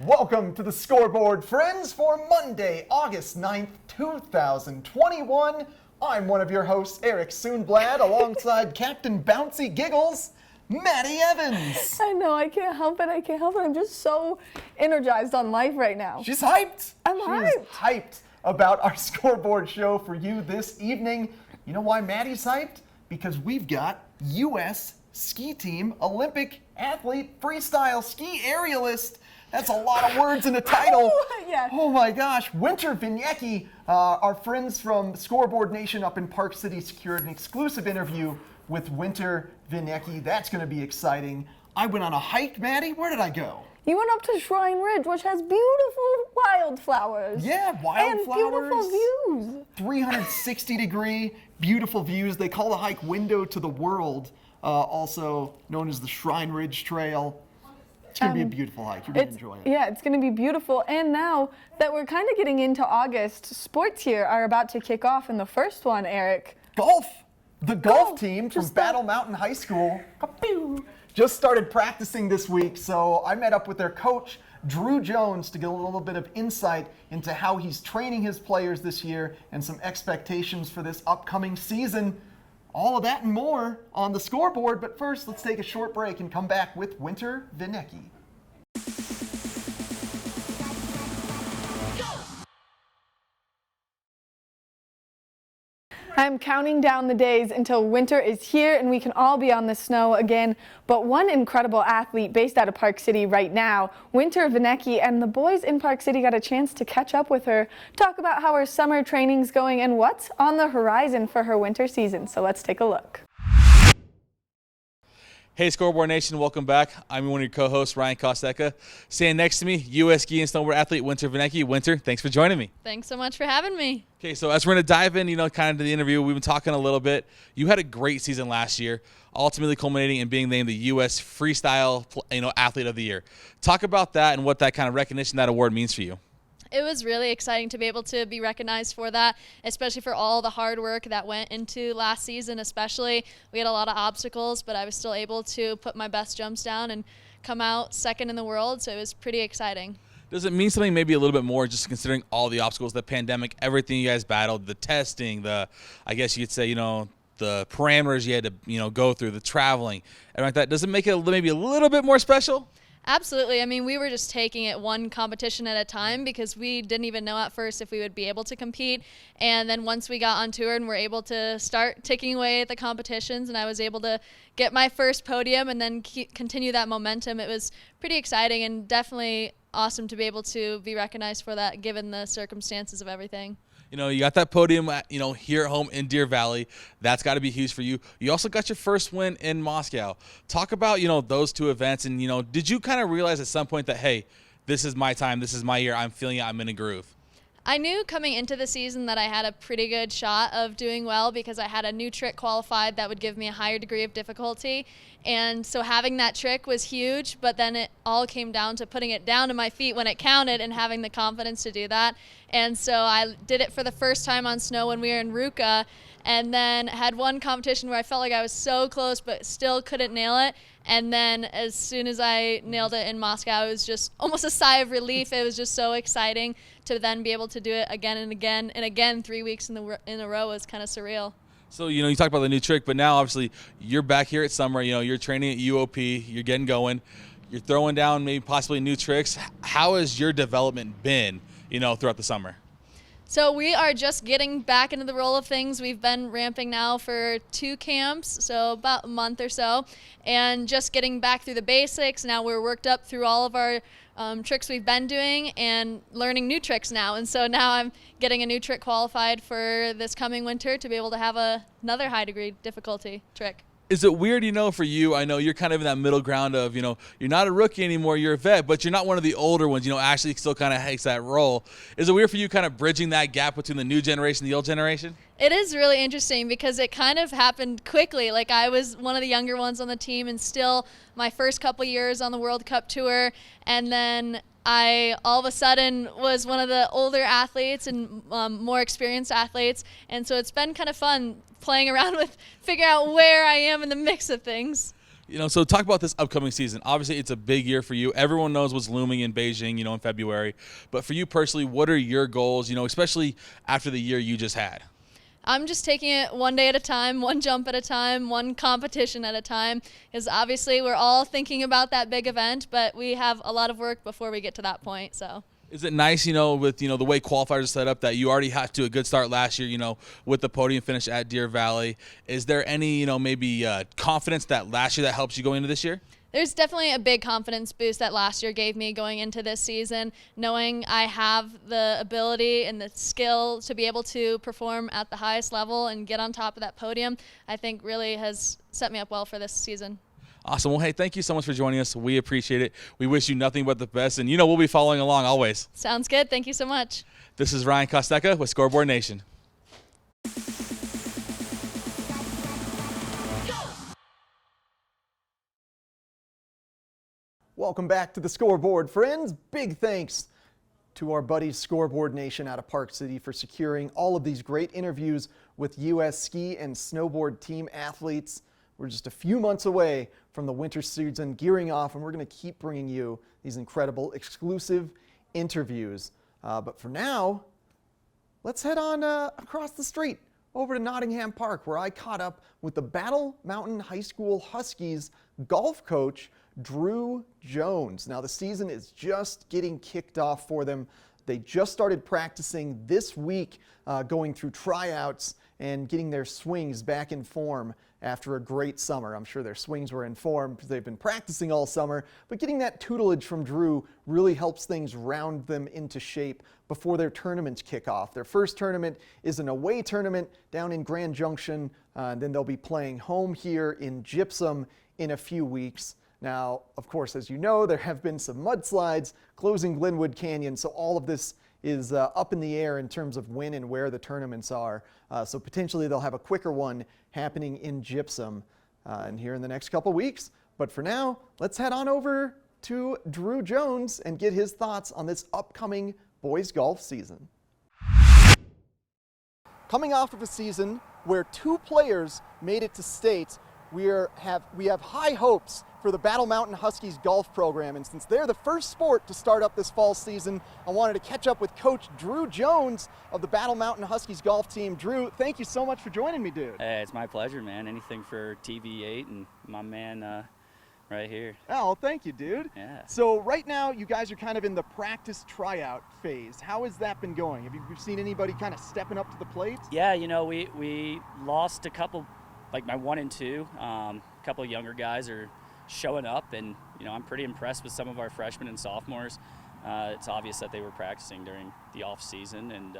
Welcome to the Scoreboard, friends, for Monday, August 9th, 2021. I'm one of your hosts, Eric Soonblad, alongside Captain Bouncy Giggles, Maddie Evans. I know, I can't help it. I'm just so energized on life right now. She's hyped. She's hyped about our Scoreboard show for you this evening. You know why Maddie's hyped? Because we've got U.S. ski team Olympic athlete freestyle ski aerialist. That's a lot of words in a title. Yeah. Oh my gosh. Winter Vinecki, our friends from Scoreboard Nation up in Park City, secured an exclusive interview with Winter Vinecki. That's going to be exciting. I went on a hike, Maddie. Where did I go? You went up to Shrine Ridge, which has beautiful wildflowers. Yeah, wildflowers. And beautiful views. 360-degree, beautiful views. They call the hike Window to the World, also known as the Shrine Ridge Trail. It's going to be a beautiful hike. You're going to enjoy it. Yeah, it's going to be beautiful. And now that we're kind of getting into August, sports here are about to kick off. And the first one, Eric. Golf. The golf team from Battle Mountain High School just started practicing this week. So I met up with their coach, Drew Jones, to get a little bit of insight into how he's training his players this year and some expectations for this upcoming season. All of that and more on the Scoreboard, but first let's take a short break and come back with Winter Vinecki. I'm counting down the days until winter is here and we can all be on the snow again. But one incredible athlete based out of Park City right now, Winter Vinecki, and the boys in Park City got a chance to catch up with her, talk about how her summer training's going and what's on the horizon for her winter season. So let's take a look. Hey Scoreboard Nation, welcome back. I'm one of your co-hosts, Ryan Kostecka. Standing next to me, U.S. ski and snowboard athlete Winter Vinecki. Winter, thanks for joining me. Thanks so much for having me. Okay, so as we're going to dive in, kind of to the interview, we've been talking a little bit. You had a great season last year, ultimately culminating in being named the U.S. Freestyle, Athlete of the Year. Talk about that and what that kind of recognition, that award means for you. It was really exciting to be able to be recognized for that, especially for all the hard work that went into last season especially. We had a lot of obstacles, but I was still able to put my best jumps down and come out second in the world, so it was pretty exciting. Does it mean something maybe a little bit more, just considering all the obstacles, the pandemic, everything you guys battled, the testing, I guess you could say, the parameters you had to, go through, the traveling, everything like that. Does it make it maybe a little bit more special? Absolutely. I mean, we were just taking it one competition at a time because we didn't even know at first if we would be able to compete. And then once we got on tour and were able to start ticking away at the competitions and I was able to get my first podium and then continue that momentum, it was pretty exciting and definitely awesome to be able to be recognized for that given the circumstances of everything. You got that podium, here at home in Deer Valley. That's got to be huge for you. You also got your first win in Moscow. Talk about, those two events. And, did you kind of realize at some point that, hey, this is my time, this is my year, I'm feeling it, I'm in a groove? I knew coming into the season that I had a pretty good shot of doing well because I had a new trick qualified that would give me a higher degree of difficulty. And so having that trick was huge, but then it all came down to putting it down to my feet when it counted and having the confidence to do that. And so I did it for the first time on snow when we were in Ruka, and then had one competition where I felt like I was so close but still couldn't nail it. And then as soon as I nailed it in Moscow, it was just almost a sigh of relief. It was just so exciting to then be able to do it again and again and again 3 weeks in a row was kind of surreal. So, you talked about the new trick, but now obviously you're back here at summer, you're training at UOP, you're getting going, you're throwing down maybe possibly new tricks. How has your development been, throughout the summer? So we are just getting back into the roll of things. We've been ramping now for 2 camps, so about a month or so, and just getting back through the basics. Now we're worked up through all of our tricks we've been doing and learning new tricks now. And so now I'm getting a new trick qualified for this coming winter to be able to have another high degree difficulty trick. Is it weird, for you, I know you're kind of in that middle ground of, you're not a rookie anymore, you're a vet, but you're not one of the older ones, Ashley still kind of takes that role. Is it weird for you kind of bridging that gap between the new generation and the old generation? It is really interesting because it kind of happened quickly. Like I was one of the younger ones on the team and still my first couple years on the World Cup tour, and then I all of a sudden was one of the older athletes and more experienced athletes, and so it's been kind of fun playing around with figuring out where I am in the mix of things. So talk about this upcoming season. Obviously, it's a big year for you. Everyone knows what's looming in Beijing, in February. But for you personally, what are your goals, especially after the year you just had? I'm just taking it one day at a time, one jump at a time, one competition at a time, because obviously we're all thinking about that big event, but we have a lot of work before we get to that point. So. Is it nice, with, the way qualifiers are set up that you already had to a good start last year, with the podium finish at Deer Valley? Is there any, maybe confidence that last year that helps you going into this year? There's definitely a big confidence boost that last year gave me going into this season, knowing I have the ability and the skill to be able to perform at the highest level and get on top of that podium, I think really has set me up well for this season. Awesome. Well, hey, thank you so much for joining us. We appreciate it. We wish you nothing but the best, and we'll be following along always. Sounds good. Thank you so much. This is Ryan Costeca with Scoreboard Nation. Welcome back to the Scoreboard, friends. Big thanks to our buddies Scoreboard Nation out of Park City for securing all of these great interviews with U.S. ski and snowboard team athletes. We're just a few months away from the winter season gearing off, and we're going to keep bringing you these incredible exclusive interviews. But for now, let's head on across the street over to Nottingham Park, where I caught up with the Battle Mountain High School Huskies golf coach, Drew Jones. Now the season is just getting kicked off for them. They just started practicing this week, going through tryouts and getting their swings back in form after a great summer. I'm sure their swings were in form because they've been practicing all summer, but getting that tutelage from Drew really helps things round them into shape before their tournaments kick off. Their first tournament is an away tournament down in Grand Junction, and then they'll be playing home here in Gypsum in a few weeks. Now, of course, as you know, there have been some mudslides closing Glenwood Canyon, so all of this is up in the air in terms of when and where the tournaments are. So potentially they'll have a quicker one happening in Gypsum and here in the next couple weeks. But for now, let's head on over to Drew Jones and get his thoughts on this upcoming boys golf season. Coming off of a season where 2 players made it to state, we have high hopes for the Battle Mountain Huskies golf program, and since they're the first sport to start up this fall season, I wanted to catch up with Coach Drew Jones of the Battle Mountain Huskies golf team. Drew, thank you so much for joining me, dude. Hey, it's my pleasure, man. Anything for TV8 and my man right here. Oh, well, thank you, dude. Yeah. So right now, you guys are kind of in the practice tryout phase. How has that been going? Have you seen anybody kind of stepping up to the plate? Yeah, we lost a couple, like my 1 and 2. A couple of younger guys are showing up, and I'm pretty impressed with some of our freshmen and sophomores. It's obvious that they were practicing during the off season, and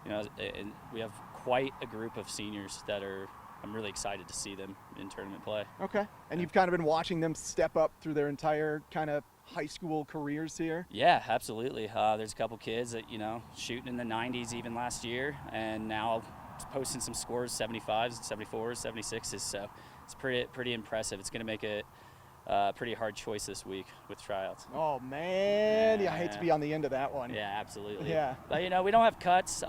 and we have quite a group of seniors that I'm really excited to see them in tournament play. Okay, and you've kind of been watching them step up through their entire kind of high school careers here? Yeah, absolutely. There's a couple kids that shooting in the 90s even last year, and now posting some scores, 75s, 74s, 76s. So it's pretty impressive. It's going to make it a pretty hard choice this week with tryouts. Oh man, yeah, I hate to be on the end of that one. Yeah, absolutely. Yeah. But we don't have cuts.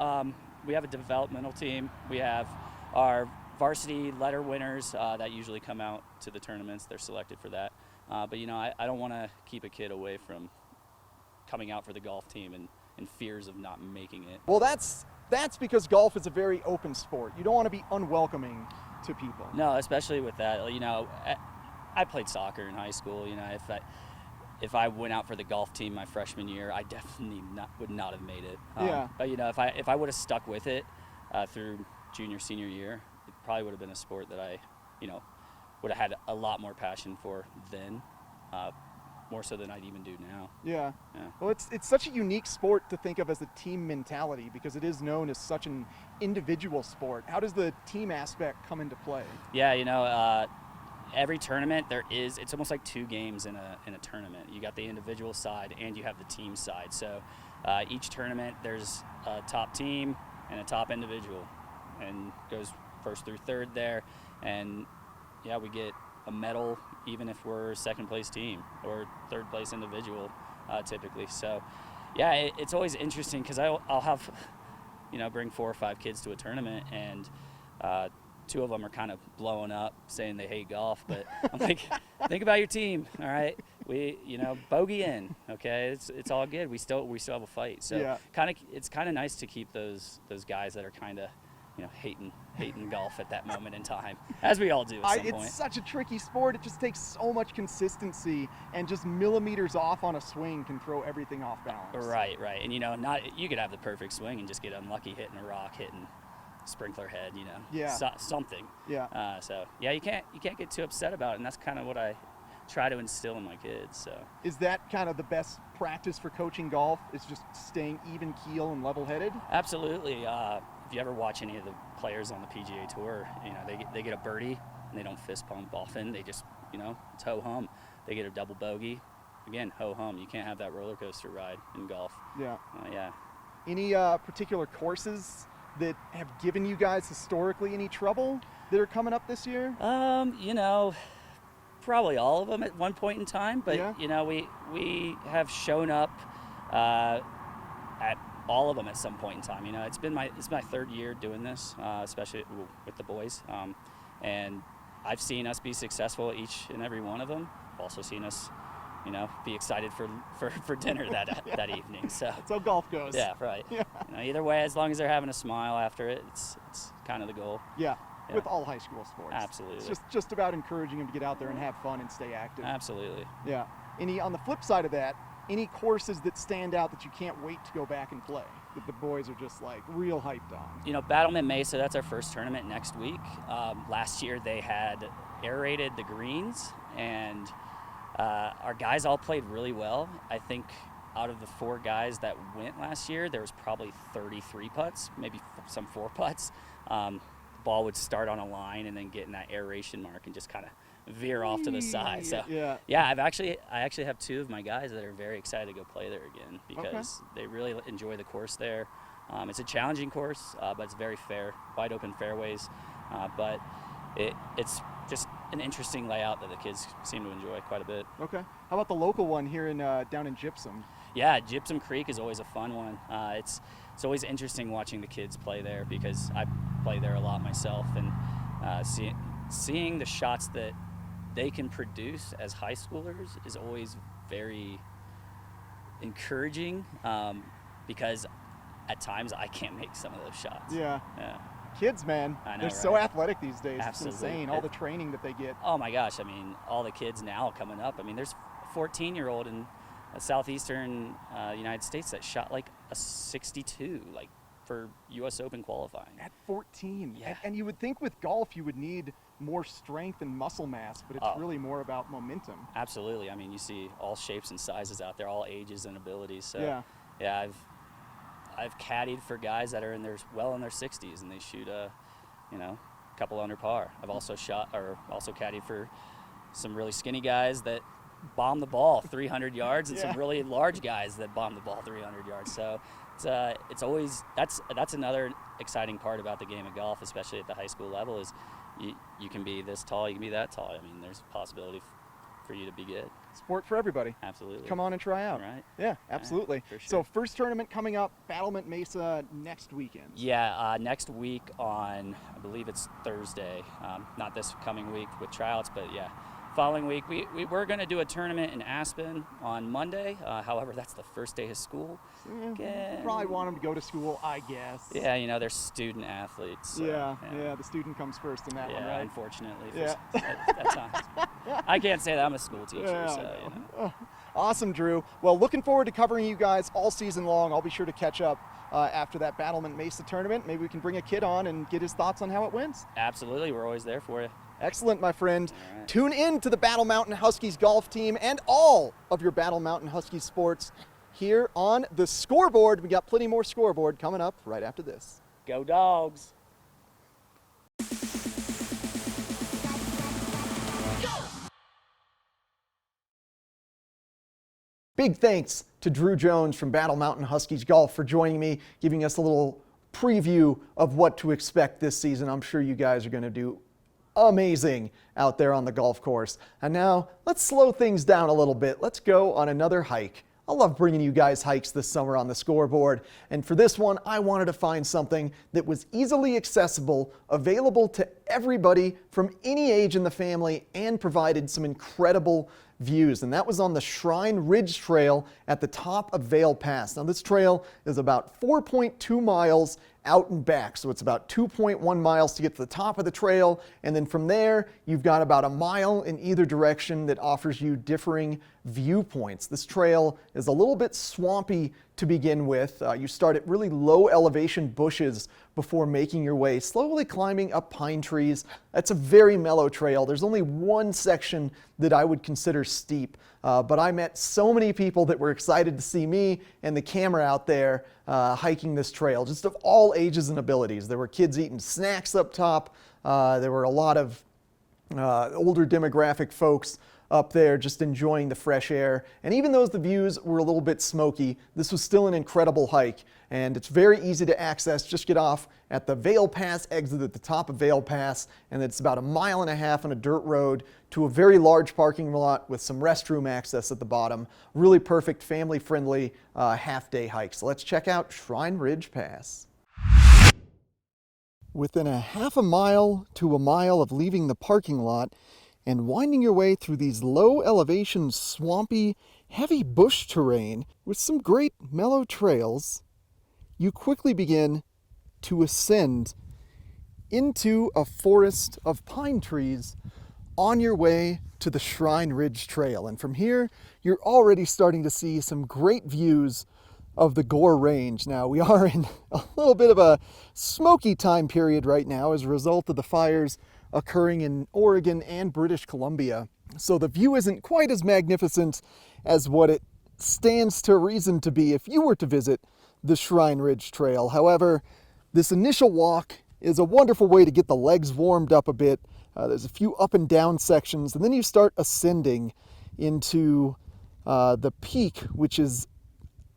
We have a developmental team. We have our varsity letter winners that usually come out to the tournaments. They're selected for that. But I don't want to keep a kid away from coming out for the golf team and fears of not making it. Well, that's because golf is a very open sport. You don't want to be unwelcoming to people. No, especially with that. I played soccer in high school. If I went out for the golf team my freshman year, I definitely would not have made it. Yeah. But if I would have stuck with it through junior, senior year, it probably would have been a sport that I, would have had a lot more passion for then, more so than I'd even do now. Yeah. Yeah. Well, it's such a unique sport to think of as a team mentality because it is known as such an individual sport. How does the team aspect come into play? Yeah, every tournament it's almost like 2 games in a tournament. You got the individual side and you have the team side. So each tournament there's a top team and a top individual, and goes first through third there, and yeah, we get a medal even if we're second place team or third place individual typically. So yeah, it's always interesting because I'll have bring 4 or 5 kids to a tournament, and 2 of them are kind of blowing up, saying they hate golf. But I'm like, think about your team, all right? We, bogey in, okay? It's all good. We still have a fight. So it's kind of nice to keep those guys that are kind of, hating golf at that moment in time, as we all do at some point. It's such a tricky sport. It just takes so much consistency, and just millimeters off on a swing can throw everything off balance. Right. And you could have the perfect swing and just get unlucky hitting a rock, hitting sprinkler head, something. Yeah. You can't get too upset about it, and that's kind of what I try to instill in my kids. So is that kind of the best practice for coaching golf, is just staying even keel and level-headed? Absolutely. If you ever watch any of the players on the PGA Tour, they get a birdie and they don't fist pump often. They just, it's ho-hum. They get a double bogey. Again, ho-hum. You can't have that roller coaster ride in golf. Yeah. Yeah. Any particular courses that have given you guys historically any trouble that are coming up this year? Probably all of them at one point in time, but we have shown up at all of them at some point in time. It's my 3rd year doing this, especially with the boys, and I've seen us be successful each and every one of them. I've also seen us, be excited for dinner that evening. So that's how golf goes. Yeah, right. Yeah. Either way, as long as they're having a smile after it, it's kind of the goal. Yeah. With all high school sports. Absolutely. It's just about encouraging them to get out there and have fun and stay active. Absolutely. Yeah. On the flip side of that, any courses that stand out that you can't wait to go back and play, that the boys are just like real hyped on? Battle Mountain Mesa, that's our first tournament next week. Last year they had aerated the greens, and our guys all played really well. I think out of the 4 guys that went last year, there was probably 33 putts, maybe some 4 putts. Ball would start on a line and then get in that aeration mark and just kind of veer off to the side. So I actually have 2 of my guys that are very excited to go play there again, because they really enjoy the course there. It's a challenging course, but it's very fair, wide open fairways, but it's just an interesting layout that the kids seem to enjoy quite a bit. Okay. How about the local one here down in Gypsum? Yeah, Gypsum Creek is always a fun one. It's always interesting watching the kids play there, because I play there a lot myself, and seeing the shots that they can produce as high schoolers is always very encouraging, because at times I can't make some of those shots. Yeah. Kids, man, they're so athletic these days. Absolutely. It's insane, all the training that they get. Oh my gosh, all the kids now coming up. There's a 14-year-old in southeastern United States that shot like a 62, like for U.S. Open qualifying. At 14. Yeah. And you would think with golf you would need more strength and muscle mass, but it's really more about momentum. Absolutely. You see all shapes and sizes out there, all ages and abilities. So I've caddied for guys that are in their 60s, and they shoot a couple under par. I've also caddied for some really skinny guys that bomb the ball 300 yards, and some really large guys that bomb the ball 300 yards. So it's always that's another exciting part about the game of golf, especially at the high school level, is you can be this tall, you can be that tall. There's a possibility for you to be good. Sport for everybody. Absolutely. Come on and try out. Right. Yeah, absolutely. For sure. So first tournament coming up, Battle Mountain Mesa next weekend. Yeah, next week on, I believe it's Thursday. Not this coming week with tryouts, but following week. We were going to do a tournament in Aspen on Monday. However, that's the first day of school. Probably want them to go to school, I guess. Yeah, they're student athletes. So, the student comes first in that one, right? Unfortunately. At times. I can't say that. I'm a school teacher. Awesome, Drew. Well, looking forward to covering you guys all season long. I'll be sure to catch up after that Battle Mountain Mesa tournament. Maybe we can bring a kid on and get his thoughts on how it wins. Absolutely. We're always there for you. Excellent, my friend. Right. Tune in to the Battle Mountain Huskies golf team and all of your Battle Mountain Huskies sports here on the Scoreboard. We got plenty more Scoreboard coming up right after this. Go Dogs. Big thanks to Drew Jones from Battle Mountain Huskies Golf for joining me, giving us a little preview of what to expect this season. I'm sure you guys are going to do amazing out there on the golf course. And now let's slow things down a little bit. Let's go on another hike I love bringing you guys hikes this summer on the Scoreboard, and for this one, I wanted to find something that was easily accessible, available to everybody from any age in the family, and provided some incredible views, and that was on the Shrine Ridge Trail at the top of Vail Pass. Now this trail is about 4.2 miles out and back, so it's about 2.1 miles to get to the top of the trail, and then from there you've got about a mile in either direction that offers you differing viewpoints. This trail is a little bit swampy to begin with. You start at really low elevation bushes before making your way, slowly climbing up pine trees. That's a very mellow trail. There's only one section that I would consider steep, but I met so many people that were excited to see me and the camera out there hiking this trail, just of all ages and abilities. There were kids eating snacks up top. There were a lot of older demographic folks up there just enjoying the fresh air. And even though the views were a little bit smoky, this was still an incredible hike, and it's very easy to access. Just get off at the Vail Pass exit at the top of Vail Pass, and it's about 1.5 miles on a dirt road to a very large parking lot with some restroom access at the bottom. Really perfect, family-friendly half-day hike. So let's check out Shrine Ridge Pass. Within 0.5 mile to a mile of leaving the parking lot and winding your way through these low elevation, swampy, heavy bush terrain with some great mellow trails, you quickly begin to ascend into a forest of pine trees on your way to the Shrine Ridge Trail. And from here, you're already starting to see some great views of the Gore Range. Now, we are in a little bit of a smoky time period right now as a result of the fires occurring in Oregon and British Columbia. So the view isn't quite as magnificent as what it stands to reason to be if you were to visit the Shrine Ridge Trail. However, this initial walk is a wonderful way to get the legs warmed up a bit. There's a few up and down sections, and then you start ascending into the peak, which is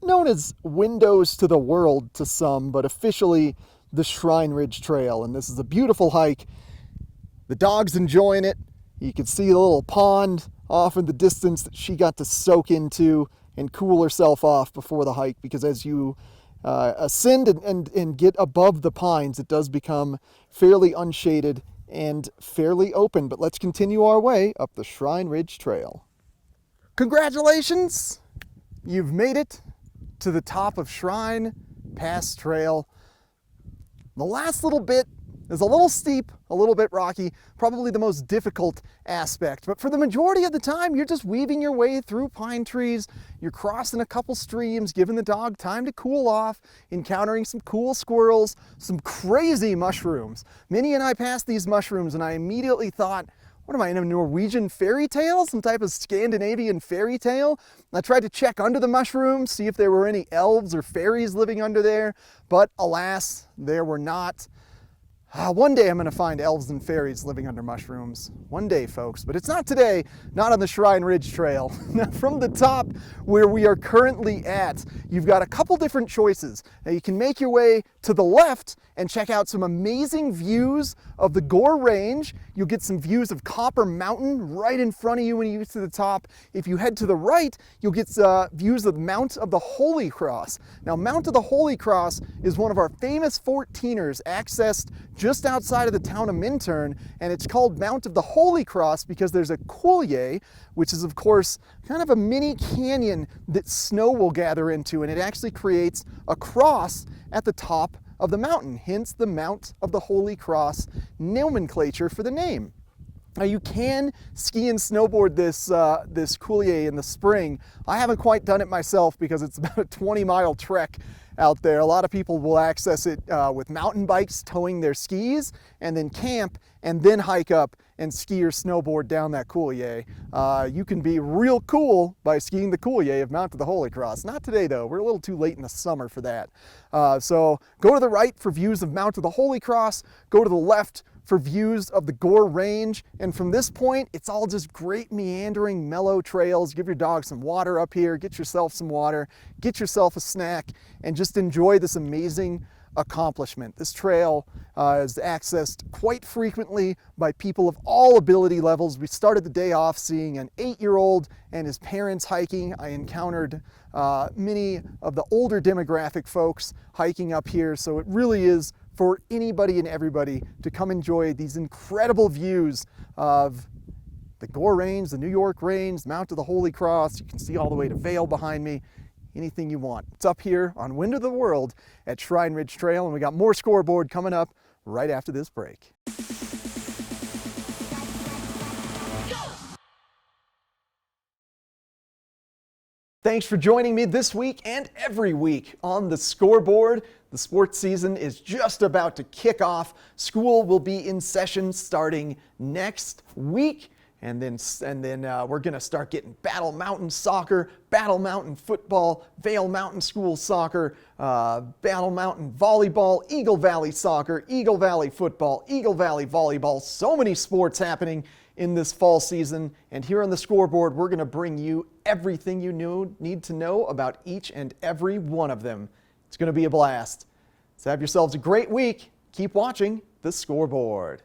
known as Windows to the World to some, but officially the Shrine Ridge Trail. And this is a beautiful hike. The dog's enjoying it. You can see a little pond off in the distance that she got to soak into and cool herself off before the hike, because as you ascend and get above the pines, it does become fairly unshaded and fairly open. But let's continue our way up the Shrine Ridge Trail. Congratulations! You've made it to the top of Shrine Pass Trail. The last little bit is a little steep, a little bit rocky, probably the most difficult aspect. But for the majority of the time, you're just weaving your way through pine trees. You're crossing a couple streams, giving the dog time to cool off, encountering some cool squirrels, some crazy mushrooms. Minnie and I passed these mushrooms and I immediately thought, what am I, in a Norwegian fairy tale? Some type of Scandinavian fairy tale? I tried to check under the mushrooms, see if there were any elves or fairies living under there, but alas, there were not. One day I'm going to find elves and fairies living under mushrooms. One day, folks. But it's not today, not on the Shrine Ridge Trail. Now, from the top where we are currently at, you've got a couple different choices. Now, you can make your way to the left and check out some amazing views of the Gore Range. You'll get some views of Copper Mountain right in front of you when you get to the top. If you head to the right, you'll get views of Mount of the Holy Cross. Now, Mount of the Holy Cross is one of our famous 14ers accessed just outside of the town of Minturn, and it's called Mount of the Holy Cross because there's a coulee, which is of course kind of a mini canyon that snow will gather into, and it actually creates a cross at the top of the mountain, hence the Mount of the Holy Cross nomenclature for the name. Now, you can ski and snowboard this coulee in the spring. I haven't quite done it myself because it's about a 20-mile trek out there. A lot of people will access it with mountain bikes towing their skis, and then camp, and then hike up and ski or snowboard down that coulee. You can be real cool by skiing the coulee of Mount of the Holy Cross. Not today, though. We're a little too late in the summer for that. So go to the right for views of Mount of the Holy Cross. Go to the left for views of the Gore Range. And from this point, it's all just great meandering, mellow trails. Give your dog some water up here, get yourself some water, get yourself a snack, and just enjoy this amazing accomplishment. This trail is accessed quite frequently by people of all ability levels. We started the day off seeing an 8-year-old and his parents hiking. I encountered many of the older demographic folks hiking up here, so it really is for anybody and everybody to come enjoy these incredible views of the Gore Range, the New York Range, Mount of the Holy Cross. You can see all the way to Vail behind me. Anything you want. It's up here on Wind of the World at Shrine Ridge Trail, and we got more Scoreboard coming up right after this break. Thanks for joining me this week and every week on the Scoreboard. The sports season is just about to kick off. School will be in session starting next week. And then we're going to start getting Battle Mountain soccer, Battle Mountain football, Vail Mountain School soccer, Battle Mountain volleyball, Eagle Valley soccer, Eagle Valley football, Eagle Valley volleyball. So many sports happening in this fall season. And here on the Scoreboard, we're going to bring you everything you need to know about each and every one of them. It's going to be a blast. So have yourselves a great week. Keep watching the Scoreboard.